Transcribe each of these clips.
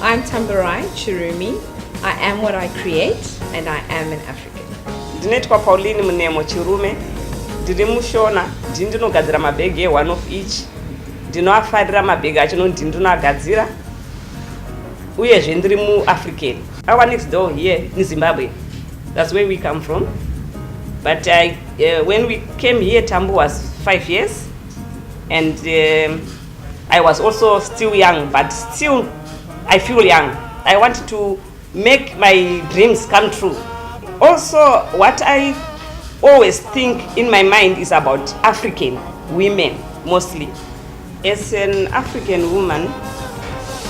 I'm Tambarai Chirumi. I am what I create, and I am an African. Ndinetwa Pauline Munemo Chirume. Ndiri mushona, ndinogadzira mabhegi one of each. Ndinoafarira mabhegi acho ndinoagadzira. Uyezve ndiri mu-African. Our next door here in Zimbabwe. That's where we come from. But when we came here, Tambu was 5 years. And I was also still young, but still I feel young. I want to make my dreams come true. Also, what I always think in my mind is about African women, mostly. As an African woman,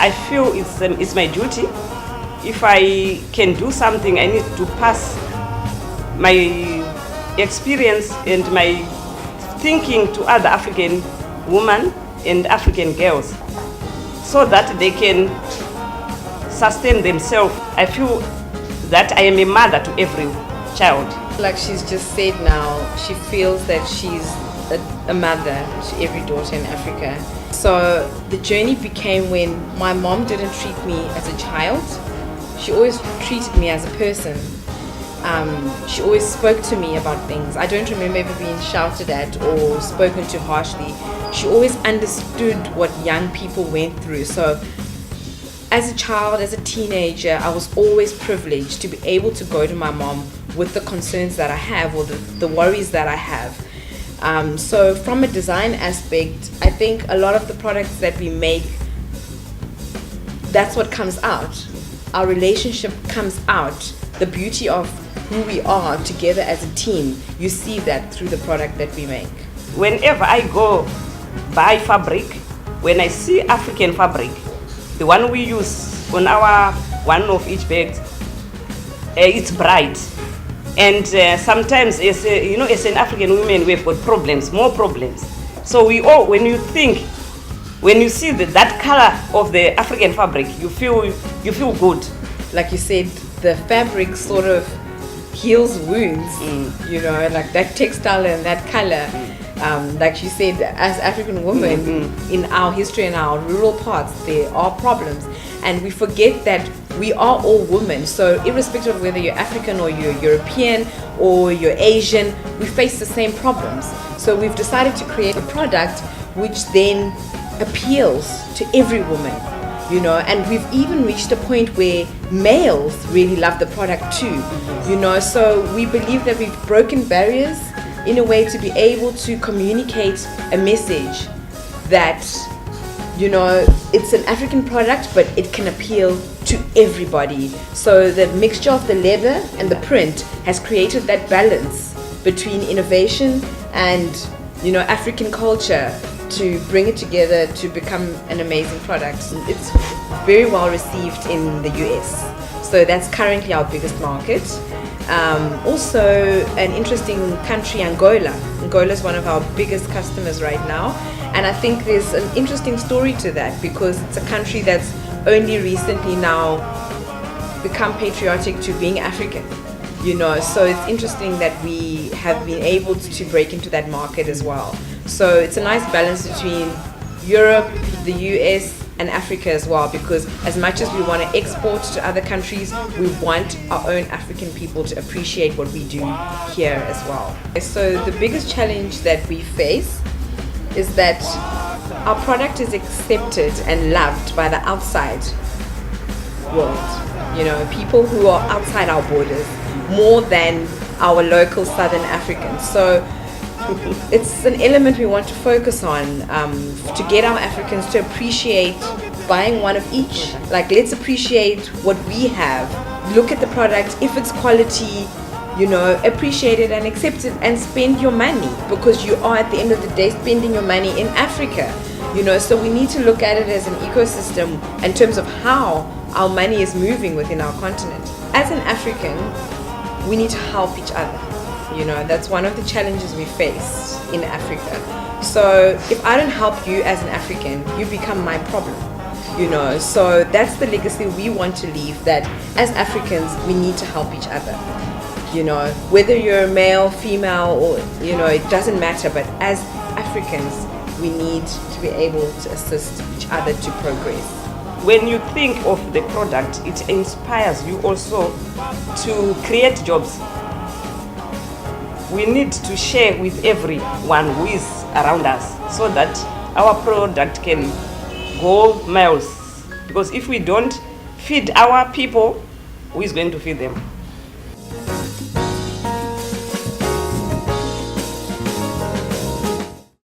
I feel it's my duty. If I can do something, I need to pass my experience and my thinking to other African women and African girls so that they can sustain themselves. I feel that I am a mother to every child. Like she's just said now, she feels that she's a mother to every daughter in Africa. So the journey became when my mom didn't treat me as a child. She always treated me as a person. She always spoke to me about things. I don't remember ever being shouted at or spoken to harshly. She always understood what young people went through. So as a child, as a teenager, I was always privileged to be able to go to my mom with the concerns that I have or the worries that I have. So from a design aspect, I think a lot of the products that we make, that's what comes out. Our relationship comes out. The beauty of who we are together as a team, you see that through the product that we make. Whenever I go buy fabric, when I see African fabric, the one we use on our one of each bag, it's bright. And sometimes, as an African woman, we've got problems, more problems. So when you see that color of the African fabric, you feel good. Like you said, the fabric sort of heals wounds, like that textile and that color. Like you said, as African women, in our history and our rural parts, there are problems. And we forget that we are all women. So irrespective of whether you're African or you're European or you're Asian, we face the same problems. So we've decided to create a product which then appeals to every woman. And we've even reached a point where males really love the product too, so we believe that we've broken barriers in a way to be able to communicate a message that, it's an African product, but it can appeal to everybody. So the mixture of the leather and the print has created that balance between innovation and, African culture, to bring it together to become an amazing product. It's very well received in the US. So that's currently our biggest market. Also an interesting country, Angola. Angola is one of our biggest customers right now. And I think there's an interesting story to that because it's a country that's only recently now become patriotic to being African. So it's interesting that we have been able to break into that market as well. So it's a nice balance between Europe, the US, and Africa as well, because as much as we want to export to other countries, we want our own African people to appreciate what we do here as well. So the biggest challenge that we face is that our product is accepted and loved by the outside world. People who are outside our borders more than our local Southern Africans. So it's an element we want to focus on to get our Africans to appreciate buying one of each. Like, let's appreciate what we have. Look at the product. If it's quality, appreciate it and accept it and spend your money, because you are at the end of the day spending your money in Africa. So we need to look at it as an ecosystem in terms of how our money is moving within our continent. As an African, we need to help each other. That's one of the challenges we face in Africa. So if I don't help you as an African, you become my problem. So that's the legacy we want to leave, that as Africans, we need to help each other. Whether you're male, female, or, it doesn't matter, but as Africans, we need to be able to assist each other to progress. when you think of the product, it inspires you also to create jobs. We need to share with everyone who is around us so that our product can go miles. Because if we don't feed our people, who is going to feed them?